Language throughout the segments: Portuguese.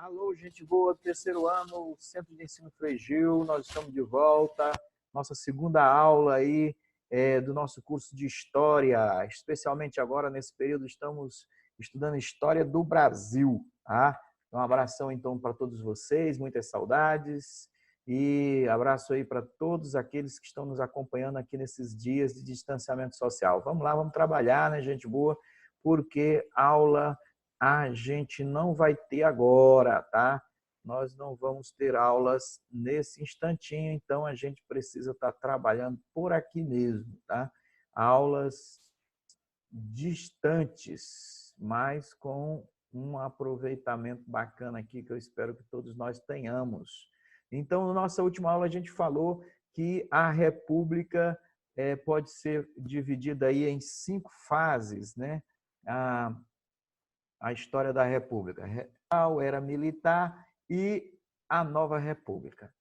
Alô, gente boa, terceiro ano, Centro de Ensino Frei Gil, nós estamos de volta, nossa segunda aula aí do nosso curso de História, especialmente agora nesse período estamos estudando História do Brasil, tá? Um abração então para todos vocês, muitas saudades e abraço aí para todos aqueles que estão nos acompanhando aqui nesses dias de distanciamento social. Vamos lá, vamos trabalhar, né, gente boa, porque aula a gente não vai ter agora, tá? Nós não vamos ter aulas nesse instantinho, então a gente precisa estar trabalhando por aqui mesmo, tá? Aulas distantes, mas com um aproveitamento bacana aqui que eu espero que todos nós tenhamos. Então, na nossa última aula a gente falou que a República pode ser dividida aí em 5 fases, né? A história da República. Era militar e a nova República.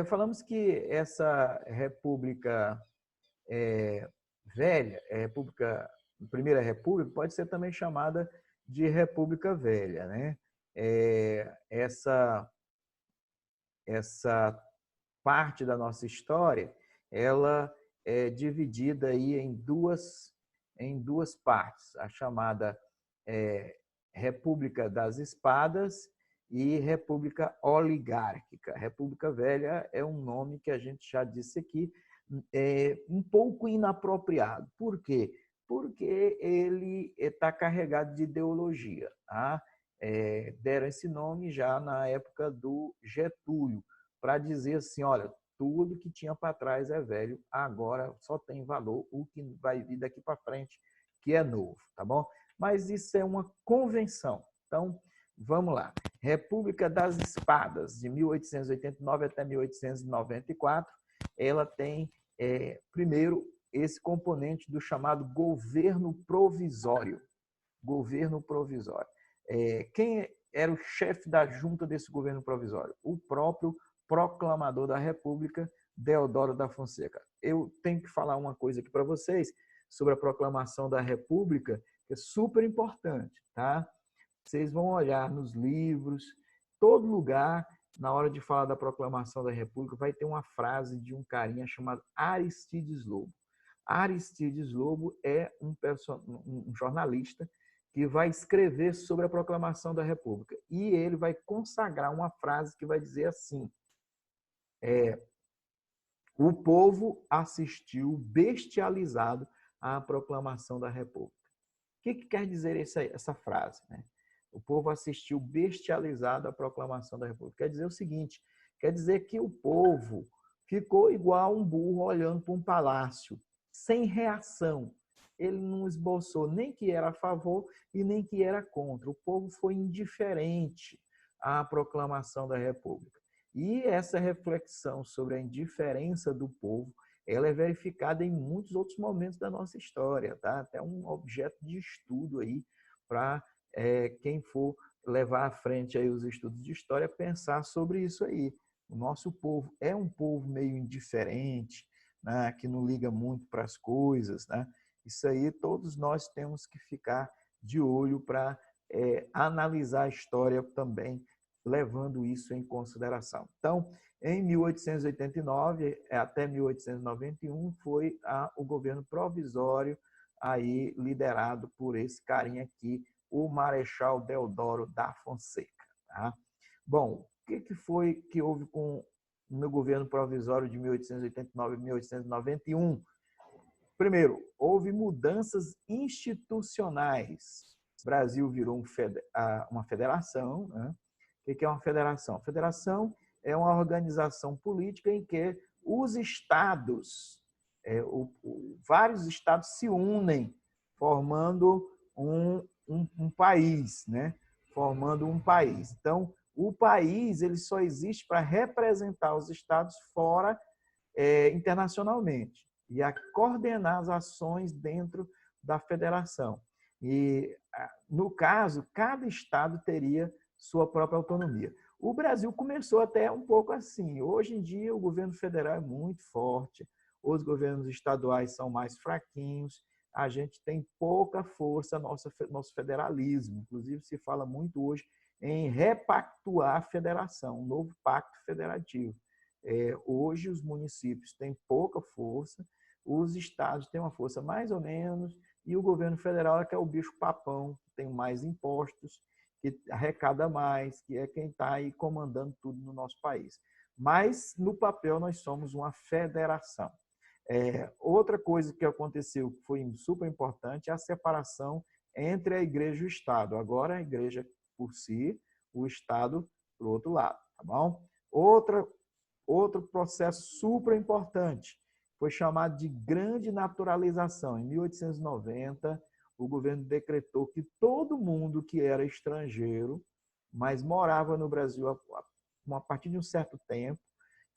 Falamos que essa República velha, Primeira República, pode ser também chamada de República Velha, né? Essa parte da nossa história, ela é dividida aí em duas partes, a chamada República das Espadas e República Oligárquica. República Velha é um nome que a gente já disse aqui, um pouco inapropriado. Por quê? Porque ele está carregado de ideologia. Tá? Deram esse nome já na época do Getúlio, para dizer assim, olha, tudo que tinha para trás é velho, agora só tem valor o que vai vir daqui para frente, que é novo, tá bom? Mas isso é uma convenção. Então, vamos lá. República das Espadas, de 1889 até 1894, ela tem, primeiro, esse componente do chamado governo provisório. Governo provisório. Quem era o chefe da junta desse governo provisório? O próprio proclamador da República, Deodoro da Fonseca. Eu tenho que falar uma coisa aqui para vocês sobre a proclamação da República, que é super importante, tá? Vocês vão olhar nos livros, todo lugar, na hora de falar da proclamação da República, vai ter uma frase de um carinha chamado Aristides Lobo. Aristides Lobo é um jornalista que vai escrever sobre a proclamação da República. E ele vai consagrar uma frase que vai dizer assim: o povo assistiu bestializado à proclamação da República. O que quer dizer essa frase? Né? O povo assistiu bestializado à proclamação da República. Quer dizer o seguinte, quer dizer que o povo ficou igual um burro olhando para um palácio, sem reação. Ele não esboçou nem que era a favor e nem que era contra. O povo foi indiferente à proclamação da República. E essa reflexão sobre a indiferença do povo, ela é verificada em muitos outros momentos da nossa história, tá? Até um objeto de estudo aí para quem for levar à frente aí os estudos de história, pensar sobre isso aí. O nosso povo é um povo meio indiferente, né? Que não liga muito para as coisas, né? Isso aí todos nós temos que ficar de olho para analisar a história também, levando isso em consideração. Então, em 1889 até 1891 foi o governo provisório aí liderado por esse carinha aqui, o Marechal Deodoro da Fonseca. Tá? Bom, o que foi que houve com o meu governo provisório de 1889 a 1891? Primeiro, houve mudanças institucionais. O Brasil virou uma federação, né? O que é uma federação? Federação é uma organização política em que os estados, vários estados se unem, formando um país, né? Formando um país. Então, o país ele só existe para representar os estados fora internacionalmente e a coordenar as ações dentro da federação. E, no caso, cada estado teria sua própria autonomia. O Brasil começou até um pouco assim. Hoje em dia, o governo federal é muito forte, os governos estaduais são mais fraquinhos, a gente tem pouca força nosso federalismo. Inclusive, se fala muito hoje em repactuar a federação, um novo pacto federativo. Hoje os municípios têm pouca força, os estados têm uma força mais ou menos, e o governo federal é que é o bicho papão, que tem mais impostos, que arrecada mais, que é quem está aí comandando tudo no nosso país. Mas, no papel, nós somos uma federação. Outra coisa que aconteceu, que foi super importante, é a separação entre a igreja e o Estado. Agora, a igreja por si, o Estado para o outro lado, tá bom? Outro processo super importante foi chamado de Grande Naturalização. Em 1890, o governo decretou que todo mundo que era estrangeiro, mas morava no Brasil a partir de um certo tempo,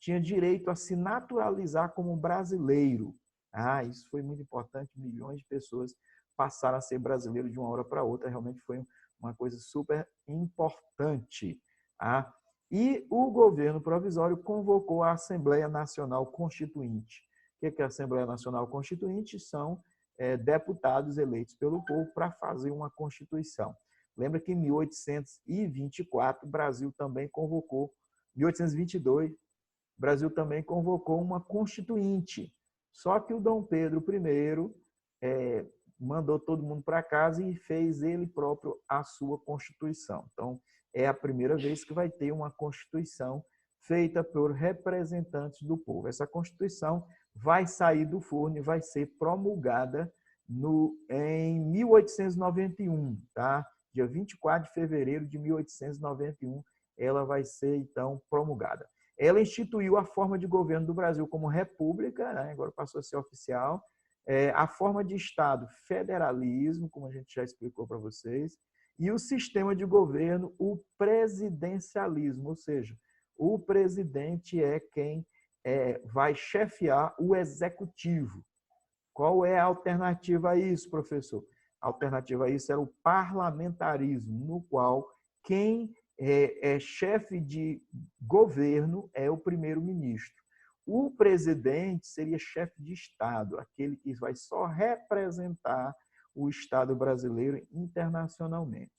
tinha direito a se naturalizar como brasileiro. Isso foi muito importante, milhões de pessoas passaram a ser brasileiros de uma hora para outra, realmente foi uma coisa super importante. E o governo provisório convocou a Assembleia Nacional Constituinte. O que é a Assembleia Nacional Constituinte? São deputados eleitos pelo povo para fazer uma Constituição. Lembra que em 1824, o Brasil também convocou, 1822, o Brasil também convocou uma Constituinte. Só que o Dom Pedro I mandou todo mundo para casa e fez ele próprio a sua Constituição. Então, é a primeira vez que vai ter uma Constituição feita por representantes do povo. Essa Constituição vai sair do forno e vai ser promulgada em 1891, tá? Dia 24 de fevereiro de 1891, ela vai ser, então, promulgada. Ela instituiu a forma de governo do Brasil como república, né? Agora passou a ser oficial, a forma de Estado, federalismo, como a gente já explicou para vocês, e o sistema de governo, o presidencialismo, ou seja, o presidente é quem vai chefiar o executivo. Qual é a alternativa a isso, professor? A alternativa a isso era o parlamentarismo, no qual quem é chefe de governo é o primeiro-ministro. O presidente seria chefe de Estado, aquele que vai só representar o Estado brasileiro internacionalmente.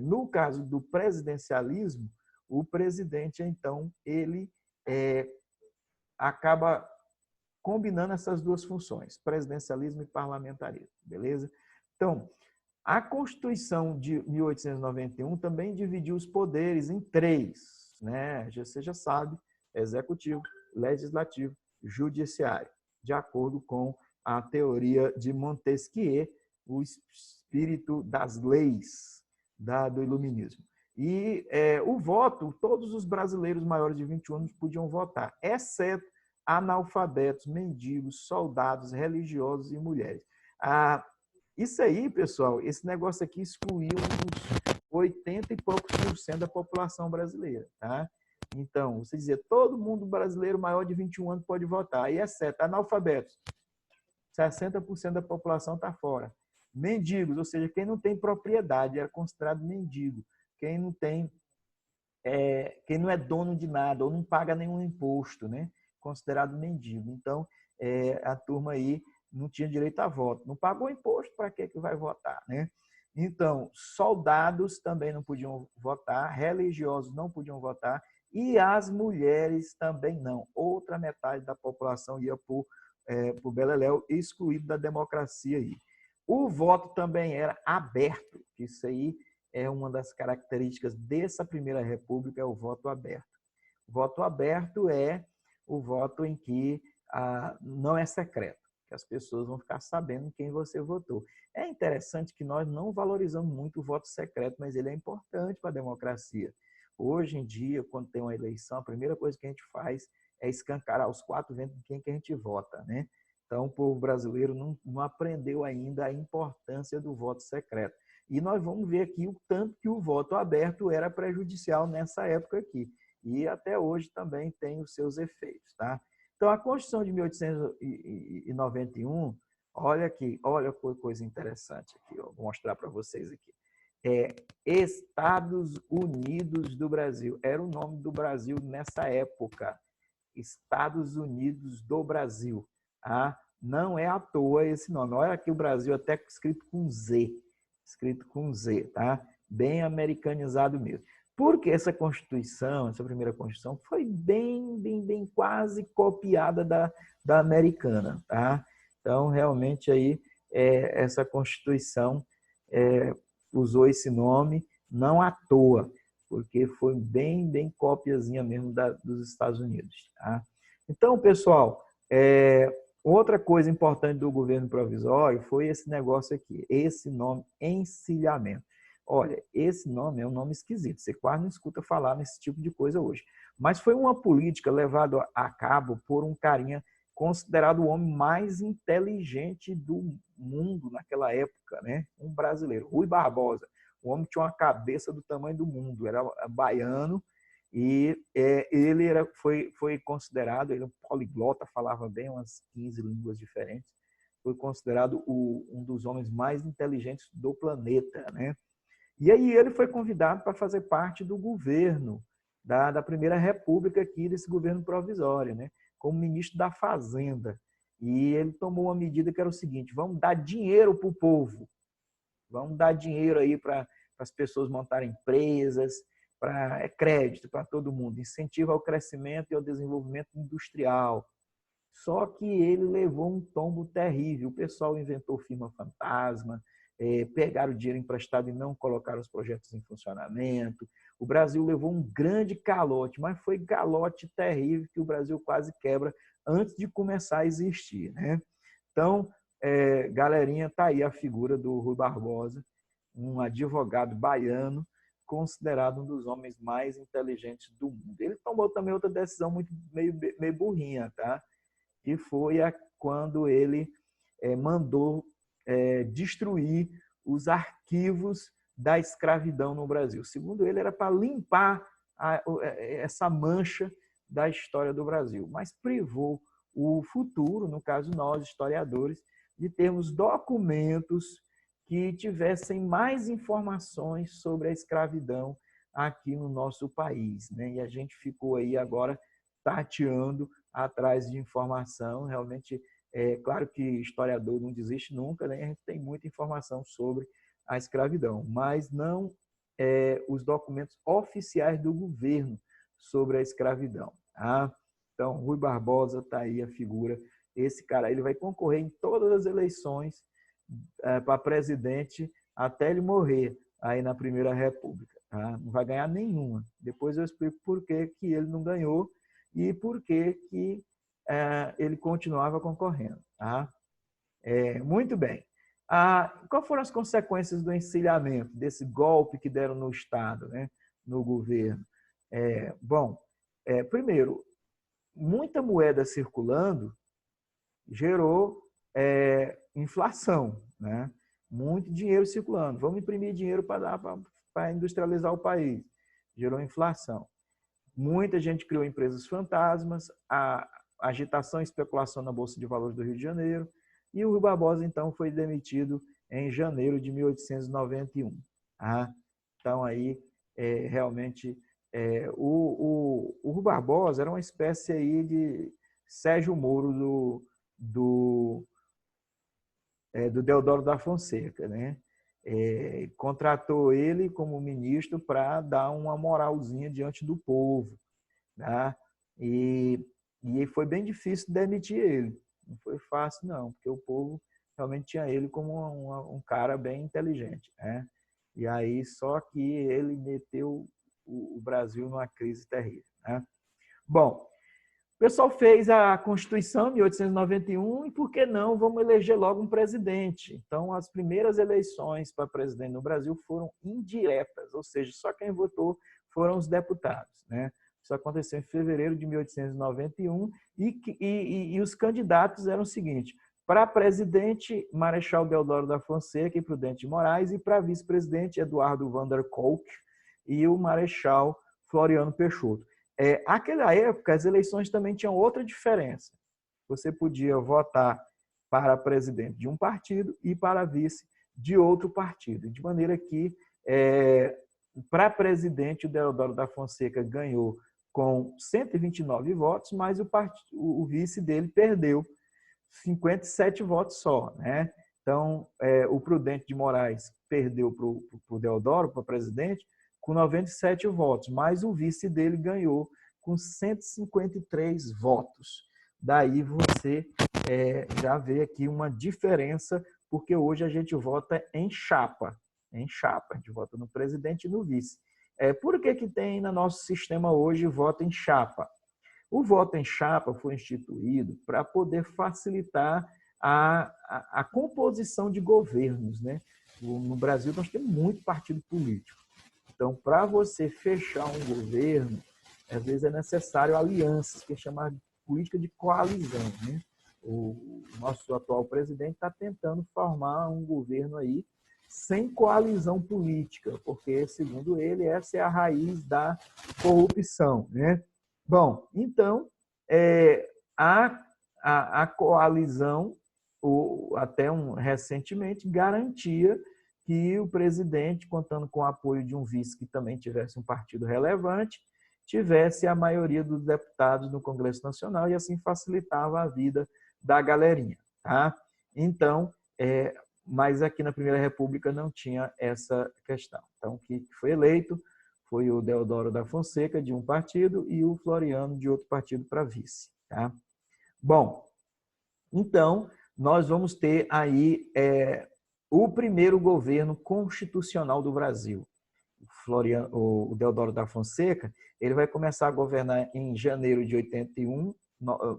No caso do presidencialismo, o presidente, então, ele acaba combinando essas duas funções, presidencialismo e parlamentarismo, beleza? Então, a Constituição de 1891 também dividiu os poderes em três, né? Você já sabe, executivo, legislativo, judiciário, de acordo com a teoria de Montesquieu, o espírito das leis do iluminismo. E o voto, todos os brasileiros maiores de 21 anos podiam votar, exceto analfabetos, mendigos, soldados, religiosos e mulheres. Isso aí, pessoal, esse negócio aqui excluiu uns 80 e poucos % da população brasileira, tá? Então, você dizia, todo mundo brasileiro maior de 21 anos pode votar, e exceto analfabetos, 60% da população está fora. Mendigos, ou seja, quem não tem propriedade era considerado mendigo. Quem não é dono de nada ou não paga nenhum imposto, né? Considerado mendigo. Então, a turma aí não tinha direito a voto. Não pagou imposto, para que vai votar, né? Então, soldados também não podiam votar, religiosos não podiam votar e as mulheres também não. Outra metade da população ia para o beleléu, excluído da democracia aí. O voto também era aberto, isso aí é uma das características dessa primeira república, é o voto aberto. O voto aberto é o voto em que não é secreto, que as pessoas vão ficar sabendo quem você votou. É interessante que nós não valorizamos muito o voto secreto, mas ele é importante para a democracia. Hoje em dia, quando tem uma eleição, a primeira coisa que a gente faz é escancarar os quatro ventos de quem que a gente vota, né? Então, o povo brasileiro não aprendeu ainda a importância do voto secreto. E nós vamos ver aqui o tanto que o voto aberto era prejudicial nessa época aqui. E até hoje também tem os seus efeitos, tá? Então, a Constituição de 1891, olha aqui, olha que coisa interessante aqui, ó, vou mostrar para vocês aqui. Estados Unidos do Brasil, era o nome do Brasil nessa época. Estados Unidos do Brasil. Não é à toa esse nome. Olha aqui o Brasil até escrito com Z. Escrito com Z, tá? bem americanizado mesmo. Porque essa Constituição, essa primeira Constituição, foi bem quase copiada da americana, tá? Então, realmente, aí, essa Constituição usou esse nome não à toa, porque foi bem copiazinha mesmo dos Estados Unidos, tá? Então, pessoal, outra coisa importante do governo provisório foi esse negócio aqui, esse nome, encilhamento. Olha, esse nome é um nome esquisito, você quase não escuta falar nesse tipo de coisa hoje. Mas foi uma política levada a cabo por um carinha considerado o homem mais inteligente do mundo naquela época, né? Um brasileiro, Rui Barbosa. O homem tinha uma cabeça do tamanho do mundo, era baiano e ele foi considerado, ele é um poliglota, falava bem umas 15 línguas diferentes, foi considerado um dos homens mais inteligentes do planeta, né? E aí ele foi convidado para fazer parte do governo da Primeira República aqui, desse governo provisório, né? Como ministro da Fazenda. E ele tomou uma medida que era o seguinte: vamos dar dinheiro para o povo, vamos dar dinheiro aí para as pessoas montarem empresas, para crédito para todo mundo, incentiva ao crescimento e ao desenvolvimento industrial. Só que ele levou um tombo terrível. O pessoal inventou firma fantasma, pegaram o dinheiro emprestado e não colocaram os projetos em funcionamento. O Brasil levou um grande calote, mas foi calote terrível que o Brasil quase quebra antes de começar a existir, né? Então, galerinha, tá aí a figura do Rui Barbosa, um advogado baiano, considerado um dos homens mais inteligentes do mundo. Ele tomou também outra decisão meio burrinha, tá? Que foi quando ele mandou destruir os arquivos da escravidão no Brasil. Segundo ele, era para limpar essa mancha da história do Brasil, mas privou o futuro, no caso nós, historiadores, de termos documentos que tivessem mais informações sobre a escravidão aqui no nosso país, né? E a gente ficou aí agora tateando atrás de informação. Realmente, claro que historiador não desiste nunca, né? A gente tem muita informação sobre a escravidão, mas não os documentos oficiais do governo sobre a escravidão, tá? Então, Rui Barbosa está aí a figura. Esse cara, ele vai concorrer em todas as eleições para presidente até ele morrer aí na Primeira República, tá? Não vai ganhar nenhuma. Depois eu explico por que ele não ganhou e por que ele continuava concorrendo, tá? Muito bem. Quais foram as consequências do encilhamento, desse golpe que deram no Estado, né, no governo? Bom, primeiro, muita moeda circulando gerou inflação, né? Muito dinheiro circulando. Vamos imprimir dinheiro para industrializar o país. Gerou inflação. Muita gente criou empresas fantasmas, a agitação e especulação na Bolsa de Valores do Rio de Janeiro, e o Rui Barbosa, então, foi demitido em janeiro de 1891. Então, aí, realmente, o Rui Barbosa era uma espécie aí de Sérgio Moro do Deodoro da Fonseca, né? Contratou ele como ministro para dar uma moralzinha diante do povo, né? E foi bem difícil demitir ele. Não foi fácil, não, porque o povo realmente tinha ele como um cara bem inteligente, né? E aí, só que ele meteu o Brasil numa crise terrível, né? Bom, o pessoal fez a Constituição de 1891 e, por que não, vamos eleger logo um presidente. Então, as primeiras eleições para presidente no Brasil foram indiretas, ou seja, só quem votou foram os deputados, né? Isso aconteceu em fevereiro de 1891 e os candidatos eram o seguinte: para presidente, Marechal Deodoro da Fonseca e Prudente de Moraes, e para vice-presidente, Eduardo van der Kolk e o Marechal Floriano Peixoto. Naquela época, as eleições também tinham outra diferença. Você podia votar para presidente de um partido e para vice de outro partido. De maneira que, para presidente, o Deodoro da Fonseca ganhou com 129 votos, mas o vice dele perdeu 57 votos só, né? Então, o Prudente de Moraes perdeu para o Deodoro, para o presidente, com 97 votos, mas o vice dele ganhou com 153 votos. Daí você já vê aqui uma diferença, porque hoje a gente vota em chapa, a gente vota no presidente e no vice. Por que tem no nosso sistema hoje voto em chapa? O voto em chapa foi instituído para poder facilitar a composição de governos, né? No Brasil, nós temos muito partido político. Então, para você fechar um governo, às vezes é necessário alianças, que é chamada de política de coalizão, né? O nosso atual presidente está tentando formar um governo aí sem coalizão política, porque, segundo ele, essa é a raiz da corrupção, né? Bom, então, a coalizão, até recentemente, garantia que o presidente, contando com o apoio de um vice que também tivesse um partido relevante, tivesse a maioria dos deputados no Congresso Nacional e assim facilitava a vida da galerinha. Tá? Então, mas aqui na Primeira República não tinha essa questão. Então, o que foi eleito foi o Deodoro da Fonseca, de um partido, e o Floriano, de outro partido, para vice. Tá? Bom, então, nós vamos ter aí o primeiro governo constitucional do Brasil. O Deodoro da Fonseca, ele vai começar a governar em janeiro de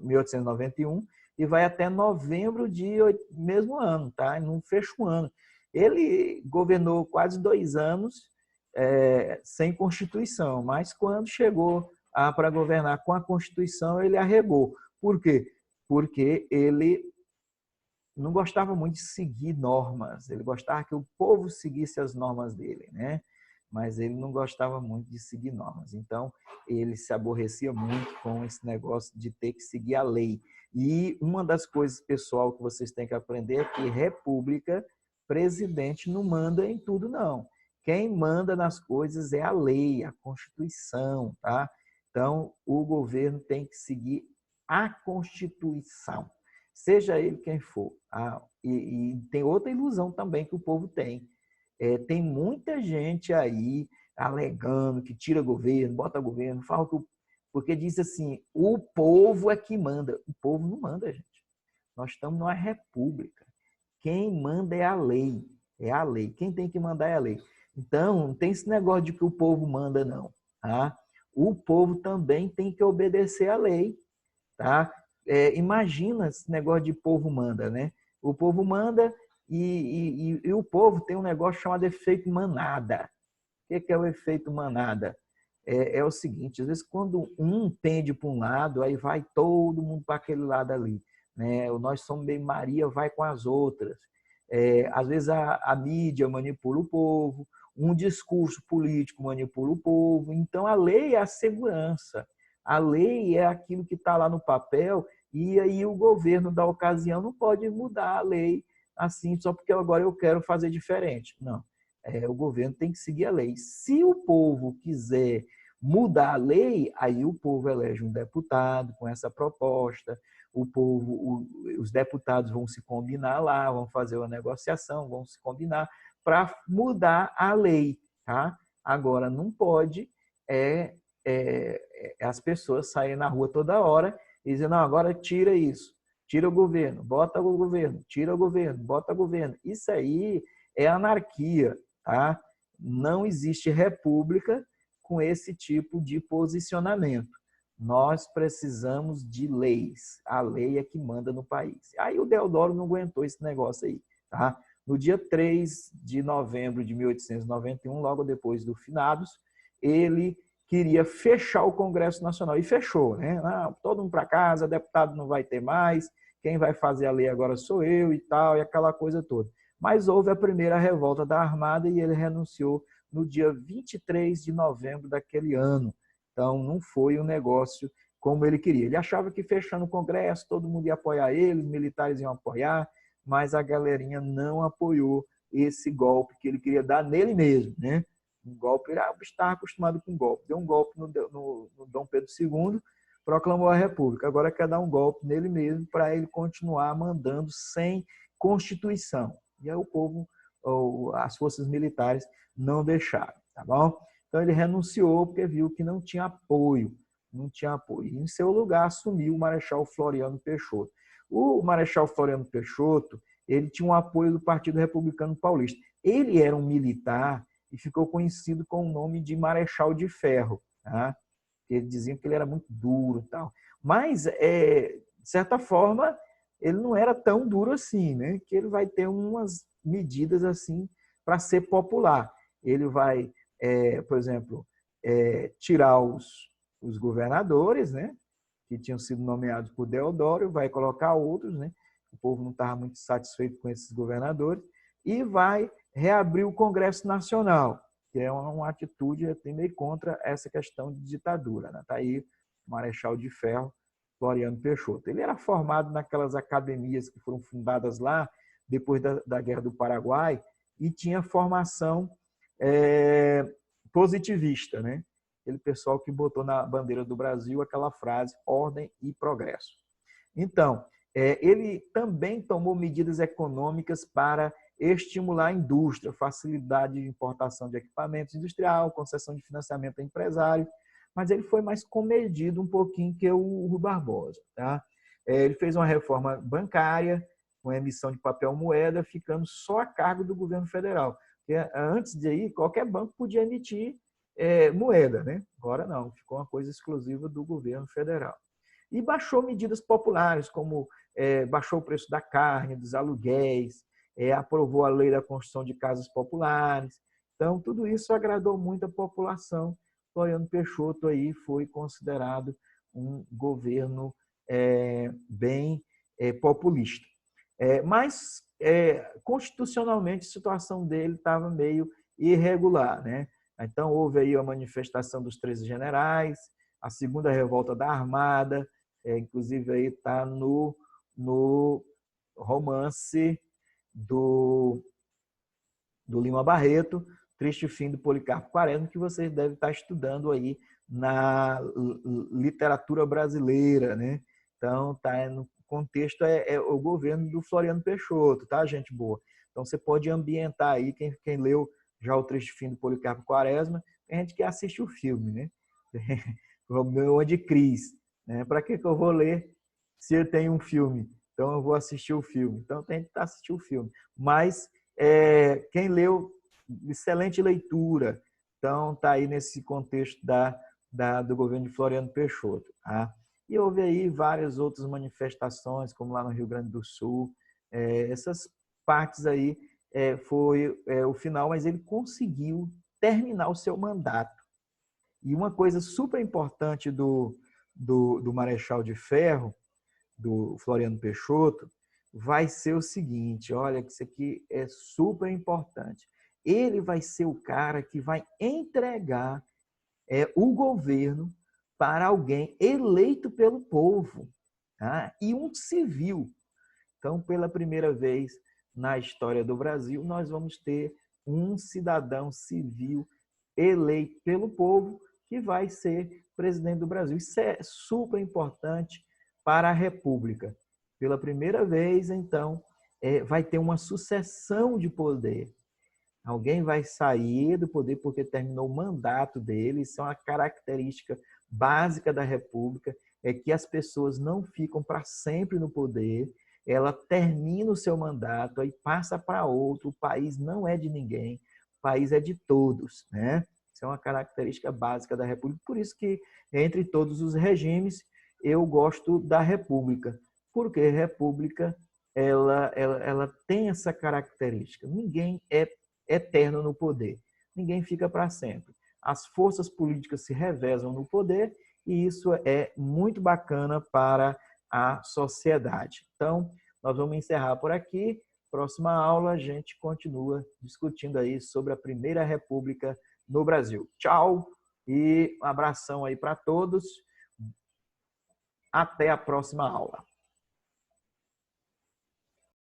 1891 e vai até novembro de mesmo ano, tá? Não fecha um ano. Ele governou quase 2 anos sem Constituição, mas quando chegou para governar com a Constituição, ele arregou. Por quê? Porque ele não gostava muito de seguir normas, ele gostava que o povo seguisse as normas dele, né? Mas ele não gostava muito de seguir normas. Então, ele se aborrecia muito com esse negócio de ter que seguir a lei. E uma das coisas, pessoal, que vocês têm que aprender é que república, presidente não manda em tudo, não. Quem manda nas coisas é a lei, a Constituição, tá? Então, o governo tem que seguir a Constituição, seja ele quem for. E tem outra ilusão também que o povo tem. Tem muita gente aí alegando que tira governo, bota governo, fala que porque diz assim, o povo é que manda. O povo não manda, gente. Nós estamos numa república. Quem manda é a lei. É a lei. Quem tem que mandar é a lei. Então, não tem esse negócio de que o povo manda, não. Tá? O povo também tem que obedecer à lei. Tá? Imagina esse negócio de povo manda, né? O povo manda e o povo tem um negócio chamado efeito manada. O que é o efeito manada? É o seguinte, às vezes quando um tende para um lado, aí vai todo mundo para aquele lado ali. Né? Nós somos bem Maria, vai com as outras. Às vezes a mídia manipula o povo, um discurso político manipula o povo. Então a lei é a segurança. A lei é aquilo que está lá no papel e aí o governo da ocasião não pode mudar a lei assim só porque agora eu quero fazer diferente. Não. O governo tem que seguir a lei. Se o povo quiser mudar a lei, aí o povo elege um deputado com essa proposta, os deputados vão se combinar lá, vão fazer uma negociação, vão se combinar para mudar a lei. Tá? Agora, não pode as pessoas saírem na rua toda hora e dizer, não, agora tira isso, tira o governo, bota o governo, tira o governo, bota o governo. Isso aí é anarquia. Tá? Não existe república com esse tipo de posicionamento. Nós precisamos de leis. A lei é que manda no país. Aí o Deodoro não aguentou esse negócio aí. Tá? No dia 3 de novembro de 1891, logo depois do finados, ele queria fechar o Congresso Nacional. E fechou. Né? Todo mundo para casa, deputado não vai ter mais, quem vai fazer a lei agora sou eu e tal, e aquela coisa toda. Mas houve a primeira revolta da Armada e ele renunciou no dia 23 de novembro daquele ano. Então, não foi um negócio como ele queria. Ele achava que fechando o Congresso, todo mundo ia apoiar ele, os militares iam apoiar, mas a galerinha não apoiou esse golpe que ele queria dar nele mesmo. Né? Um golpe, ele estava acostumado com golpe. Deu um golpe no Dom Pedro II, proclamou a República. Agora quer dar um golpe nele mesmo para ele continuar mandando sem constituição. E aí o povo, as forças militares não deixaram, tá bom? Então ele renunciou porque viu que não tinha apoio, não tinha apoio. E em seu lugar assumiu o Marechal Floriano Peixoto. O Marechal Floriano Peixoto, ele tinha um apoio do Partido Republicano Paulista. Ele era um militar e ficou conhecido com o nome de Marechal de Ferro, tá? Eles diziam que ele era muito duro e tal. Mas, de certa forma, ele não era tão duro assim, né? Que ele vai ter umas medidas assim para ser popular. Ele vai, por exemplo, tirar os governadores, né? Que tinham sido nomeados por Deodoro, vai colocar outros, né? O povo não estava muito satisfeito com esses governadores, e vai reabrir o Congresso Nacional, que é uma atitude até meio contra essa questão de ditadura. Está aí o Marechal de Ferro, Floriano Peixoto. Ele era formado naquelas academias que foram fundadas lá, depois da Guerra do Paraguai, e tinha formação positivista, né? Aquele pessoal que botou na bandeira do Brasil aquela frase, ordem e progresso. Então, ele também tomou medidas econômicas para estimular a indústria, facilidade de importação de equipamentos industriais, concessão de financiamento a empresário, mas ele foi mais comedido um pouquinho que o Rui Barbosa. Tá? Ele fez uma reforma bancária, com emissão de papel moeda, ficando só a cargo do governo federal. Porque antes de aí, qualquer banco podia emitir moeda, né? Agora não, ficou uma coisa exclusiva do governo federal. E baixou medidas populares, como baixou o preço da carne, dos aluguéis, aprovou a lei da construção de casas populares. Então, tudo isso agradou muito a população. Floriano Peixoto aí foi considerado um governo bem populista. Mas, constitucionalmente, a situação dele estava meio irregular, né? Então, houve aí a manifestação dos 13 generais, a segunda revolta da Armada, inclusive aí está no romance do Lima Barreto, Triste Fim do Policarpo Quaresma, que vocês devem estar estudando aí na literatura brasileira, né? Então, tá no contexto o governo do Floriano Peixoto, tá, gente boa? Então, você pode ambientar aí, quem leu já o Triste Fim do Policarpo Quaresma, tem gente que assiste o filme, né? Romeu de Cris, né? Para que eu vou ler se eu tenho um filme? Então, eu vou assistir o filme. Então, tem que assistir o filme. Mas, quem leu, excelente leitura. Então, está aí nesse contexto do governo de Floriano Peixoto. Tá? E houve aí várias outras manifestações, como lá no Rio Grande do Sul. Essas partes aí foi o final, mas ele conseguiu terminar o seu mandato. E uma coisa super importante do Marechal de Ferro, do Floriano Peixoto, vai ser o seguinte, olha, que isso aqui é super importante. Ele vai ser o cara que vai entregar o governo para alguém eleito pelo povo, tá? E um civil. Então, pela primeira vez na história do Brasil, nós vamos ter um cidadão civil eleito pelo povo que vai ser presidente do Brasil. Isso é super importante para a República. Pela primeira vez, então, vai ter uma sucessão de poder. Alguém vai sair do poder porque terminou o mandato dele. Isso é uma característica básica da República, é que as pessoas não ficam para sempre no poder, ela termina o seu mandato, aí passa para outro, o país não é de ninguém, o país é de todos, né? Isso é uma característica básica da República, por isso que, entre todos os regimes, eu gosto da República, porque a República ela tem essa característica, ninguém é eterno no poder, ninguém fica para sempre. As forças políticas se revezam no poder e isso é muito bacana para a sociedade. Então, nós vamos encerrar por aqui. Próxima aula a gente continua discutindo aí sobre a Primeira República no Brasil. Tchau e um abração aí para todos. Até a próxima aula.